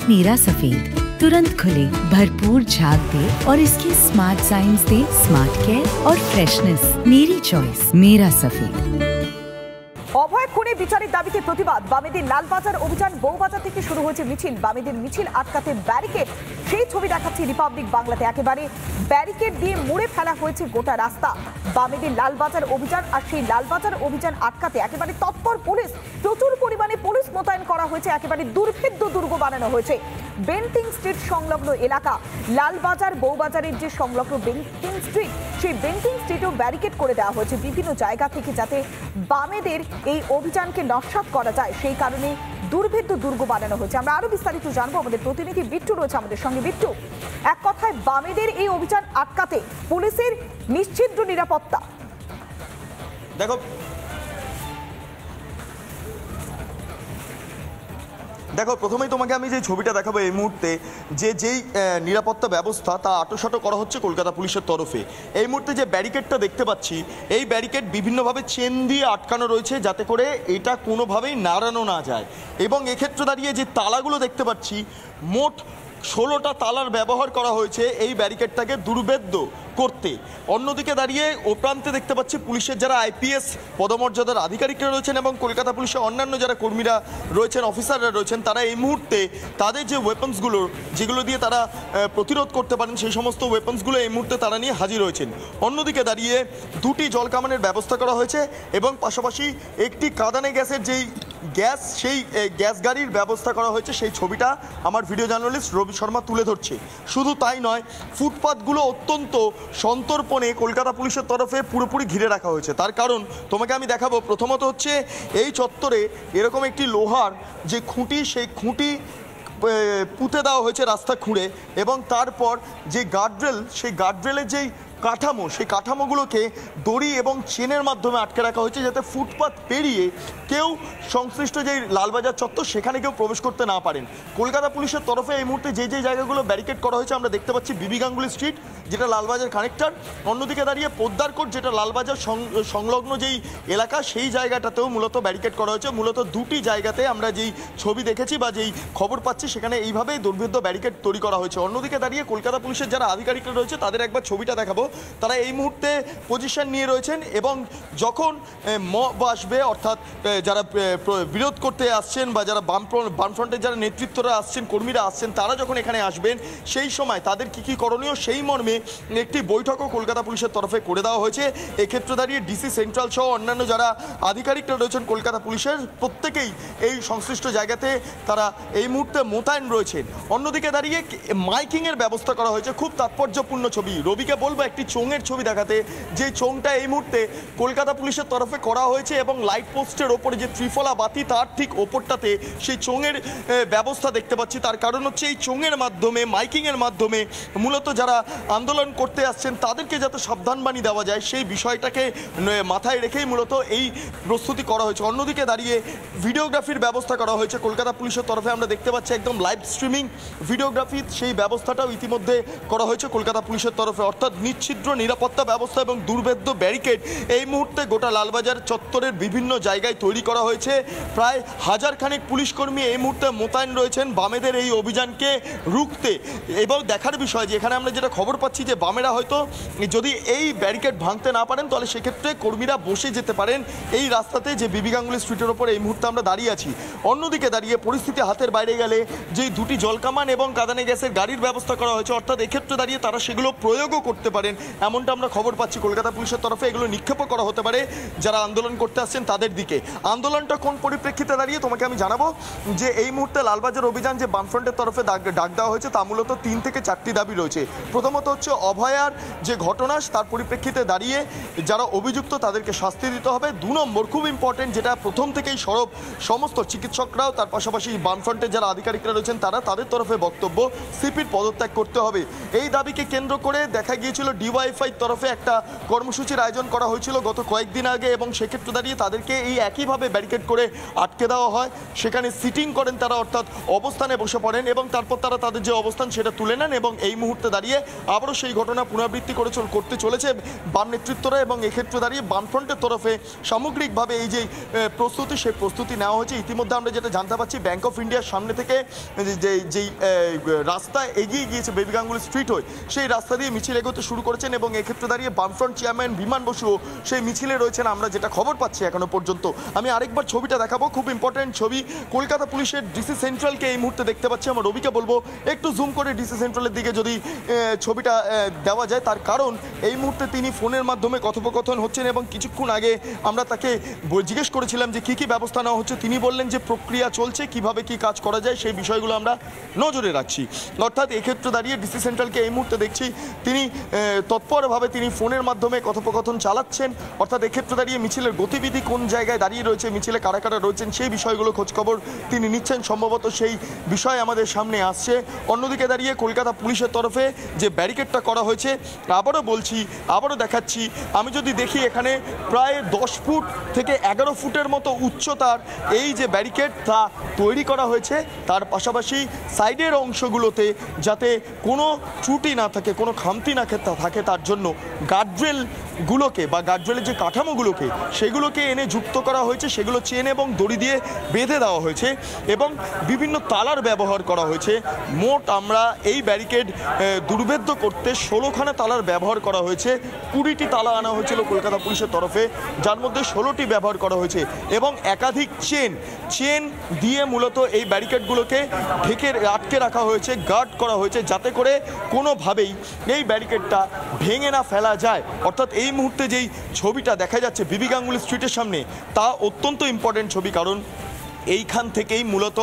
मेरा सफेद तुरंत खुले, भरपूर झाग दे और इसके स्मार्ट साइंस दे स्मार्ट केयर और फ्रेशनेस। मेरी चॉइस मेरा सफेद। অভয় খুনে বিচারের দাবিতে প্রতিবাদ। বামেদের লালবাজার অভিযান, বউবাজার থেকে শুরু হয়েছে মিছিল। বামেদের মিছিল আটকাতে ব্যারিকেড, সেই ছবি দেখাচ্ছে রিপাবলিক বাংলাতে। একেবারে ব্যারিকেড দিয়ে মুড়ে ফেলা হয়েছে গোটা রাস্তা। বামেদের লালবাজার অভিযান, আর সেই লালবাজার অভিযান আটকাতে একেবারে তৎপর পুলিশ। প্রচুর পরিমাণে পুলিশ মোতায়েন করা হয়েছে। একেবারে দুর্ভেদ্য দুর্গ বানানো হয়েছে বেন্টিং স্ট্রিট সংলগ্ন এলাকা। লালবাজার বউবাজারের যে সংলগ্ন বেন্টিং স্ট্রিট, সেই বেন্টিং স্ট্রিটেও ব্যারিকেড করে দেওয়া হয়েছে বিভিন্ন জায়গা থেকে, যাতে বামেদের এই অভিযানকে নস্যাৎ করা যায়। সেই কারণে দুর্ভেদ্য দুর্গ বানানো হয়েছে। আমরা আরো বিস্তারিত জানবো, আমাদের প্রতিনিধি বিট্টু রয়েছে আমাদের সঙ্গে। বিট্টু, এক কথায় বামেদের এই অভিযান আটকাতে পুলিশের নিশ্চিদ্র নিরাপত্তা। দেখো প্রথমেই তোমাকে আমি যে ছবিটা দেখাবো এই মুহূর্তে, যেই নিরাপত্তা ব্যবস্থা তা আটোসাটো করা হচ্ছে কলকাতা পুলিশের তরফে। এই মুহূর্তে যে ব্যারিকেডটা দেখতে পাচ্ছি, এই ব্যারিকেড বিভিন্নভাবে চেন দিয়ে আটকানো রয়েছে যাতে করে এটা কোনোভাবেই নাড়ানো না যায়। এবং এক্ষেত্রে দাঁড়িয়ে যে তালাগুলো দেখতে পাচ্ছি, মোট 16টা তালার ব্যবহার করা হয়েছে এই ব্যারিকেডটাকে দুর্ভেদ্য করতে। অন্যদিকে দাঁড়িয়ে ও প্রান্তে দেখতে পাচ্ছি পুলিশের যারা আইপিএস পদমর্যাদার আধিকারিকরা রয়েছেন এবং কলকাতা পুলিশের অন্যান্য যারা কর্মীরা রয়েছেন, অফিসাররা রয়েছেন, তারা এই মুহূর্তে তাদের যে ওয়েপন্সগুলো যেগুলো দিয়ে তারা প্রতিরোধ করতে পারেন সেই সমস্ত ওয়েপন্সগুলো এই মুহূর্তে তারা নিয়ে হাজির হয়েছেন। অন্যদিকে দাঁড়িয়ে 2টি জলকামানের ব্যবস্থা করা হয়েছে এবং পাশাপাশি একটি কাঁদানে গ্যাসের যেই গ্যাস, সেই গ্যাস গাড়ির ব্যবস্থা করা হয়েছে। সেই ছবিটা আমার ভিডিও জার্নালিস্ট রবি শর্মা তুলে ধরছে। শুধু তাই নয়, ফুটপাথগুলো অত্যন্ত সন্তর্পণে কলকাতা পুলিশের তরফে পুরোপুরি ঘিরে রাখা হয়েছে। তার কারণ তোমাকে আমি দেখাবো। প্রথমত হচ্ছে এই চত্বরে এরকম একটি লোহার যে খুঁটি, সেই খুঁটি পুঁতে দেওয়া হয়েছে রাস্তা খুঁড়ে, এবং তারপর যে গার্ডরেল, সেই গার্ডরেলের যেই কাঠামো, সেই কাঠামোগুলোকে দড়ি এবং চেনের মাধ্যমে আটকে রাখা হয়েছে যাতে ফুটপাথ পেরিয়ে কেউ সংশ্লিষ্ট যেই লালবাজার চত্বর সেখানে কেউ প্রবেশ করতে না পারেন। কলকাতা পুলিশের তরফে এই মুহূর্তে যে জায়গাগুলো ব্যারিকেড করা হয়েছে আমরা দেখতে পাচ্ছি বিবি গাঙ্গুলি স্ট্রিট, যেটা লালবাজার কানেক্টর। অন্যদিকে দাঁড়িয়ে পোদ্দার কোট, যেটা লালবাজার সংলগ্ন যেই এলাকা, সেই জায়গাটাতেও মূলত ব্যারিকেড করা হয়েছে। মূলত 2টি জায়গাতে আমরা যেই ছবি দেখেছি বা যেই খবর পাচ্ছি সেখানে এইভাবেই দুর্ভেদ্য ব্যারিকেড তৈরি করা হয়েছে। অন্যদিকে দাঁড়িয়ে কলকাতা পুলিশের যারা আধিকারিকরা রয়েছে তাদের একবার ছবিটা দেখাবো। তারা এই মুহূর্তে পজিশন নিয়ে রয়েছেন এবং যখন মব আসবে, অর্থাৎ যারা বিরোধ করতে আসছেন বা যারা বামফ্রন্টের যারা নেতৃত্বরা আসছেন, কর্মীরা আসছেন, তারা যখন এখানে আসবেন সেই সময় তাদের কী করণীয় সেই মর্মে একটি বৈঠকও কলকাতা পুলিশের তরফে করে দেওয়া হয়েছে। এক্ষেত্রে দাঁড়িয়ে ডিসি সেন্ট্রাল সহ অন্যান্য যারা আধিকারিকরা রয়েছেন কলকাতা পুলিশের, প্রত্যেকেই এই সংশ্লিষ্ট জায়গাতে তারা এই মুহূর্তে মোতায়েন রয়েছেন। অন্যদিকে দাঁড়িয়ে মাইকিংয়ের ব্যবস্থা করা হয়েছে। খুব তাৎপর্যপূর্ণ ছবি। রবিকে বলবো একটি চোঙের ছবি দেখাতে, যে চোঙটা এই মুহূর্তে কলকাতা পুলিশের তরফে করা হয়েছে এবং লাইট পোস্টের ওপরে যে ত্রিফলা বাতি তার ঠিক ওপরটাতে সেই চোঙের ব্যবস্থা দেখতে পাচ্ছি। তার কারণ হচ্ছে এই চোঙের মাধ্যমে, মাইকিংয়ের মাধ্যমে মূলত যারা আন্দোলন করতে আসছেন তাদেরকে যাতে সাবধানবাণী দেওয়া যায় সেই বিষয়টাকে মাথায় রেখেই মূলত এই প্রস্তুতি করা হয়েছে। অন্যদিকে দাঁড়িয়ে ভিডিওগ্রাফির ব্যবস্থা করা হয়েছে কলকাতা পুলিশের তরফে। আমরা দেখতে পাচ্ছি একদম লাইভ স্ট্রিমিং ভিডিওগ্রাফি, সেই ব্যবস্থাটাও ইতিমধ্যে করা হয়েছে কলকাতা পুলিশের তরফে। অর্থাৎ নিশ্চিদ্র নিরাপত্তা ব্যবস্থা এবং দুর্ভেদ্য ব্যারিকেড এই মুহূর্তে গোটা লালবাজার চত্বরের বিভিন্ন জায়গায় তৈরি করা হয়েছে। প্রায় 1000 খানেক পুলিশকর্মী এই মুহূর্তে মোতায়েন রয়েছেন বামেদের এই অভিযানকে রুখতে। এবং দেখার বিষয় যে এখানে আমরা যেটা খবর পাচ্ছি যে বামেরা হয়তো যদি এই ব্যারিকেড ভাঙতে না পারেন তাহলে সেক্ষেত্রে কর্মীরা বসে যেতে পারেন এই রাস্তাতে, যে বিবি গাঙ্গুলি স্ট্রিটের ওপর এই মুহূর্তে আমরা দাঁড়িয়ে আছি। অন্যদিকে দাঁড়িয়ে পরিস্থিতি হাতের বাইরে গেলে যেই 2টি জলকামান এবং কাঁদানে গ্যাসের গাড়ির ব্যবস্থা করা হয়েছে, অর্থাৎ এক্ষেত্রে দাঁড়িয়ে তারা সেগুলো প্রয়োগও করতে পারেন এমনটা আমরা খবর পাচ্ছি কলকাতা পুলিশের তরফে। এগুলো নিক্ষেপও করা হতে পারে যারা আন্দোলন করতে আসছেন তাদের দিকে। আন্দোলনটা কোন পরিপ্রেক্ষিতে দাঁড়িয়ে তোমাকে আমি জানাবো যে এই মুহূর্তে লালবাজার অভিযান যে বামফ্রন্টের তরফে ডাক দেওয়া হয়েছে তা মূলত 3 থেকে 4টি দাবি রয়েছে। প্রথমত হচ্ছে অভয়ার যে ঘটনা তার পরিপ্রেক্ষিতে দাঁড়িয়ে যারা অভিযুক্ত তাদেরকে শাস্তি দিতে হবে। 2 নম্বর খুব ইম্পর্টেন্ট, যেটা প্রথম থেকেই সমস্ত চিকিৎসকরাও তার পাশাপাশি বামফ্রন্টের যারা আধিকারিকরা রয়েছেন তাদের তরফে বক্তব্য, সিপির পদত্যাগ করতে হবে। এই দাবিকে কেন্দ্র করে দেখা গিয়েছিল ডিওয়াইএফআই তরফে একটা কর্মসূচির আয়োজন করা হয়েছিল গত কয়েকদিন আগে, এবং সেক্ষেত্রে দাঁড়িয়ে তাদেরকে এই একইভাবে ব্যারিকেড করে আটকে দেওয়া হয়। সেখানে সিটিং করেন তারা, অর্থাৎ অবস্থানে বসে পড়েন, এবং তারপর তারা তাদের যে অবস্থান সেটা তুলে নেন, এবং এই মুহূর্তে দাঁড়িয়ে আবারও সেই ঘটনা পুনরাবৃত্তি করতে চলেছে বাম নেতৃত্বরা। এবং এক্ষেত্রে দাঁড়িয়ে বামফ্রন্টের তরফে সামগ্রিকভাবে এই যে প্রস্তুতি, সেই প্রস্তুতি নেওয়া হয়েছে। ইতিমধ্যে আমরা যেটা জানতে পারছি, ব্যাংক অফ ইন্ডিয়ার সামনে থেকে যেই রাস্তা এগিয়ে গিয়েছে বেবি গাঙ্গুলি স্ট্রিট হয়ে, সেই রাস্তা দিয়ে মিছিল এগোতে শুরু করেছেন, এবং এক্ষেত্রে দাঁড়িয়ে বামফ্রন্ট চেয়ারম্যান বিমান বসুও সেই মিছিলে রয়েছেন, আমরা যেটা খবর পাচ্ছি এখনো পর্যন্ত। আমি আরেকবার ছবিটা দেখাবো, খুব ইম্পর্টেন্ট ছবি। কলকাতা পুলিশের ডিসি সেন্ট্রালকে এই মুহূর্তে দেখতে পাচ্ছি। আমার রবিকে বলবো একটু জুম করে ডিসি সেন্ট্রালের দিকে যদি ছবিটা দেওয়া যায়, তার কারণ এই মুহূর্তে তিনি ফোনের মাধ্যমে কথোপকথন হচ্ছেন, এবং কিছুক্ষণ আগে আমরা তাকে জিজ্ঞেস করেছিলাম যে কী কী ব্যবস্থা নেওয়া হচ্ছে। তিনি বললেন যে প্রক্রিয়া চলছে, কিভাবে কি কাজ করা যায় সেই বিষয়গুলো আমরা নজরে রাখছি। অর্থাৎ এক্ষেত্রে দাঁড়িয়ে ডিসি সেন্ট্রালকে এই মুহূর্তে দেখছি তিনি তৎপরভাবে তিনি ফোনের মাধ্যমে কথোপকথন চালাচ্ছেন। অর্থাৎ এক্ষেত্রে দাঁড়িয়ে মিছিলের গতিবিধি কোন জায়গায় দাঁড়িয়ে রয়েছে, মিছিলে কারা কারা রয়েছেন সেই বিষয়গুলো খোঁজখবর তিনি নিচ্ছেন, সম্ভবত সেই বিষয় আমাদের সামনে আসছে। অন্যদিকে দাঁড়িয়ে কলকাতা পুলিশের তরফে যে ব্যারিকেডটা করা হয়েছে, আবারও বলছি, আবারও দেখাচ্ছি, আমি যদি দেখি এখানে প্রায় 10 ফুট থেকে 11 ফুটের মতো উচ্চতার এই যে ব্যারিকেড তা তৈরি করা হয়েছে। তার পাশাপাশি সাইডের অংশগুলোতে যাতে কোনো ত্রুটি না থাকে, কোনো খামতি না থাকে, তার জন্য গার্ডরেলগুলোকে বা গার্ডরেলের যে কাঠামোগুলোকে সেগুলোকে এনে যুক্ত করা হয়েছে, সেগুলো চেন এবং দড়ি দিয়ে বেঁধে দেওয়া হয়েছে, এবং বিভিন্ন তালার ব্যবহার করা হয়েছে। মোট আমরা এই ব্যারিকেড দুর্ভেদ্য করতে 16খানা তালার ব্যবহার করা হয়েছে। 20টি তালা আনা হয়েছিল কলকাতা পুলিশের তরফে, যার মধ্যে 16টি ব্যবহার করা হয়েছে, এবং একাধিক চেন দিয়ে মূলত এই ব্যারিকেডগুলোকে আটকে রাখা হয়েছে, গার্ড করা হয়েছে, যাতে করে কোনোভাবেই এই ব্যারিকেডটা ভেঙে না ফেলা যায়। অর্থাৎ এই মুহূর্তে যেই ছবিটা দেখা যাচ্ছে বিবি গাঙ্গুলি স্ট্রিটের সামনে, তা অত্যন্ত ইম্পর্টেন্ট ছবি, কারণ এইখান থেকেই মূলত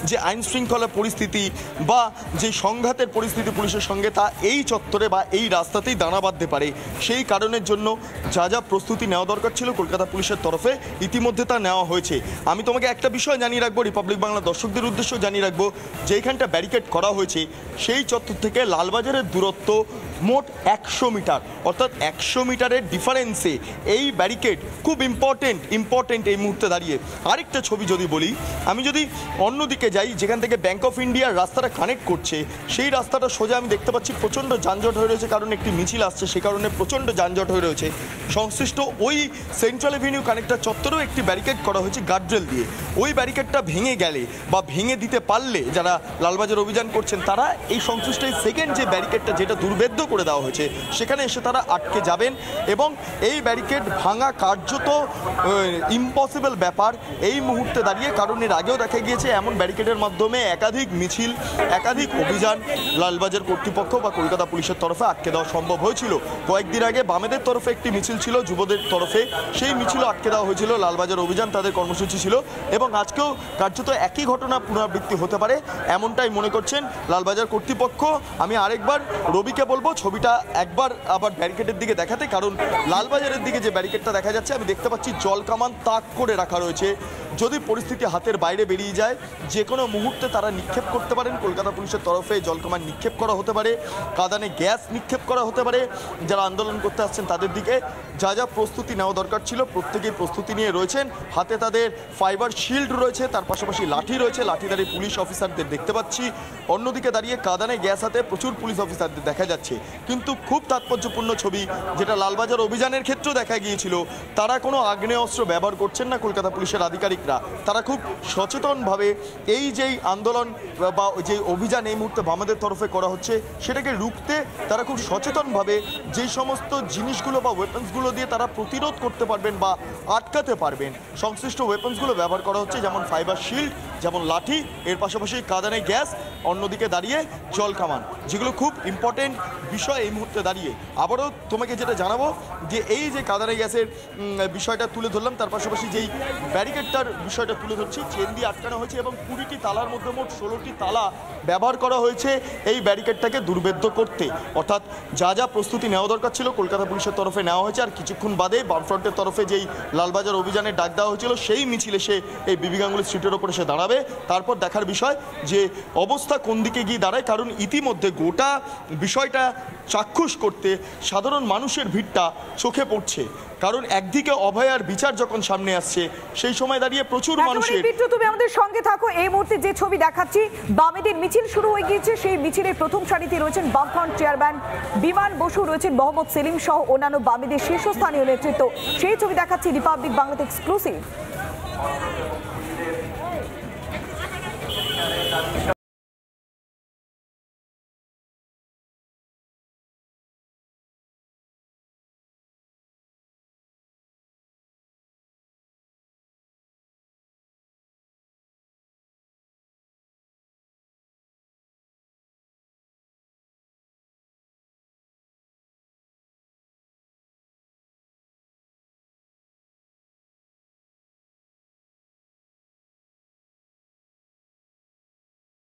যে আইন শৃঙ্খলা পরিস্থিতি বা যে সংঘাতের পরিস্থিতি পুলিশের সঙ্গে, তা এই চত্বরে বা এই রাস্তাতেই দানা বাঁধতে পারে। সেই কারণের জন্য যা যা প্রস্তুতি নেওয়া দরকার ছিল কলকাতা পুলিশের তরফে ইতিমধ্যে তা নেওয়া হয়েছে। আমি তোমাকে একটা বিষয় জানিয়ে রাখবো, রিপাবলিক বাংলা দর্শকদের উদ্দেশ্যে জানিয়ে রাখবো, যেখানটা ব্যারিকেড করা হয়েছে সেই চত্বর থেকে লালবাজারের দূরত্ব মোট 100 মিটার। অর্থাৎ 100 মিটারের ডিফারেন্সে এই ব্যারিকেড খুব ইম্পর্টেন্ট এই মুহূর্তে দাঁড়িয়ে। আরেকটা ছবি যদি বলি, আমি যদি অন্যদিকে যাই, যেখান থেকে ব্যাংক অফ ইন্ডিয়ার রাস্তাটা কানেক্ট করছে, সেই রাস্তাটা সোজা আমি দেখতে পাচ্ছি প্রচণ্ড যানজট হয়ে রয়েছে, কারণ একটি মিছিল আসছে, সে কারণে প্রচণ্ড যানজট হয়ে রয়েছে। সংশ্লিষ্ট ওই সেন্ট্রাল এভিনিউ কানেক্টার চত্বরেও একটি ব্যারিকেড করা হয়েছে গার্ডরেল দিয়ে। ওই ব্যারিকেডটা ভেঙে গেলে বা ভেঙে দিতে পারলে যারা লালবাজার অভিযান করছেন, তারা এই সংশ্লিষ্ট এই সেকেন্ড যে ব্যারিকেডটা যেটা দুর্ভেদ্য করে দেওয়া হয়েছে, সেখানে এসে তারা আটকে যাবেন, এবং এই ব্যারিকেড ভাঙা কার্যত ইম্পসিবল ব্যাপার এই মুহূর্তে দাঁড়িয়ে। কারণ এর আগেও দেখা গিয়েছে এমন ব্যারিকেডের মাধ্যমে একাধিক মিছিল, একাধিক অভিযান লালবাজার কর্তৃপক্ষ বা কলকাতা পুলিশের তরফে আটকে দেওয়া সম্ভব হয়েছিল। কয়েকদিন আগে বামেদের তরফে একটি মিছিল ছিল, যুবদের তরফে, সেই মিছিল আটকে দেওয়া হয়েছিল। লালবাজার অভিযান তাদের কর্মসূচি ছিল, এবং আজকেও কার্যত একই ঘটনা পুনরাবৃত্তি হতে পারে এমনটাই মনে করছেন লালবাজার কর্তৃপক্ষ। আমি আরেকবার রবিকে বলবো ছবিটা একবার আবার ব্যারিকেডের দিকে দেখাতে, কারণ লালবাজারের দিকে যে ব্যারিকেডটা দেখা যাচ্ছে, আমি দেখতে পাচ্ছি জল কামান তাক করে রাখা রয়েছে। যদি পরিস্থিতি হাতের বাইরে বেরিয়ে যায়, যে কোনো মুহূর্তে তারা নিক্ষেপ করতে পারেন। কলকাতা পুলিশের তরফে জলকামান নিক্ষেপ করা হতে পারে, কাঁদানে গ্যাস নিক্ষেপ করা হতে পারে। যারা আন্দোলন করতে আসছেন তাদের দিকে যা যা প্রস্তুতি নেওয়া দরকার ছিল প্রত্যেকেই প্রস্তুতি নিয়ে রয়েছেন। হাতে তাদের ফাইবার শিল্ড রয়েছে, তার পাশাপাশি লাঠি রয়েছে, লাঠিধারী পুলিশ অফিসারদের দেখতে পাচ্ছি। অন্যদিকে দাঁড়িয়ে কাঁদানে গ্যাস হাতে প্রচুর পুলিশ অফিসারদের দেখা যাচ্ছে। কিন্তু খুব তাৎপর্যপূর্ণ ছবি, যেটা লালবাজার অভিযানের ক্ষেত্রেও দেখা গিয়েছিল, তারা কোনো আগ্নেয়াস্ত্র ব্যবহার করছেন না কলকাতা পুলিশের আধিকারিকরা। তারা খুব সচেতনভাবে এই যেই আন্দোলন বা যে অভিযান এই মুহূর্তে বামেদের তরফে করা হচ্ছে, সেটাকে রুখতে তারা খুব সচেতনভাবে যেই সমস্ত জিনিসগুলো বা ওয়েপন্সগুলো দিয়ে তারা প্রতিরোধ করতে পারবেন বা আটকাতে পারবেন, সংশ্লিষ্ট ওয়েপন্সগুলো ব্যবহার করা হচ্ছে, যেমন ফাইবার শিল্ড, যেমন লাঠি, এর পাশাপাশি কাঁদানে গ্যাস, অন্যদিকে দাঁড়িয়ে জল কামান, যেগুলো খুব ইম্পর্টেন্ট বিষয় এই মুহূর্তে দাঁড়িয়ে। আবারও তোমাকে যেটা জানাবো, যে এই যে কাঁদানে গ্যাসের বিষয়টা তুলে ধরলাম, তার পাশাপাশি যেই ব্যারিকেডটার বিষয়টা তুলে ধরছি, চেন দিয়ে আটকানো হয়েছে, এবং 20টি তালার মধ্যে মোট 16টি তালা ব্যবহার করা হয়েছে এই ব্যারিকেডটাকে দুর্ভেদ্য করতে। অর্থাৎ যা যা প্রস্তুতি নেওয়া দরকার ছিল কলকাতা পুলিশের তরফে নেওয়া হয়েছে। আর কিছুক্ষণ বাদে বামফ্রন্টের তরফে যেই লালবাজার অভিযানের ডাক দেওয়া হয়েছিল, সেই মিছিল এসে এই বিবি গাঙ্গুলি স্ট্রিটের ওপর এসে দাঁড়াবে। দাঁড়াবে, তারপর দেখার বিষয় যে অবস্থা কোন দিকে গিয়ে দাঁড়ায়। কারণ ইতিমধ্যে গোটা বিষয়টা চাক্ষুষ করতে সাধারণ মানুষের ভিড়টা চোখে পড়ছে। কারণ একদিকে অভয়ার বিচার যখন সামনে আসছে, সেই সময় দাঁড়িয়ে প্রচুর মানুষের। তুমি আমাদের সঙ্গে থাকো। এই মুহূর্তে যে ছবি দেখাচ্ছি, বামেদের মিছিল শুরু হয়ে গিয়েছে। সেই মিছিলের প্রথম সারিতে রয়েছেন বামফ্রন্ট চেয়ারম্যান বিমান বসু, রয়েছেন মোহাম্মদ সেলিম সহ অন্যান্য বামেদের শীর্ষস্থানীয় নেতৃত্ব। সেই ছবি দেখাচ্ছি রিপাবলিক বাংলাতে এক্সক্লুসিভ।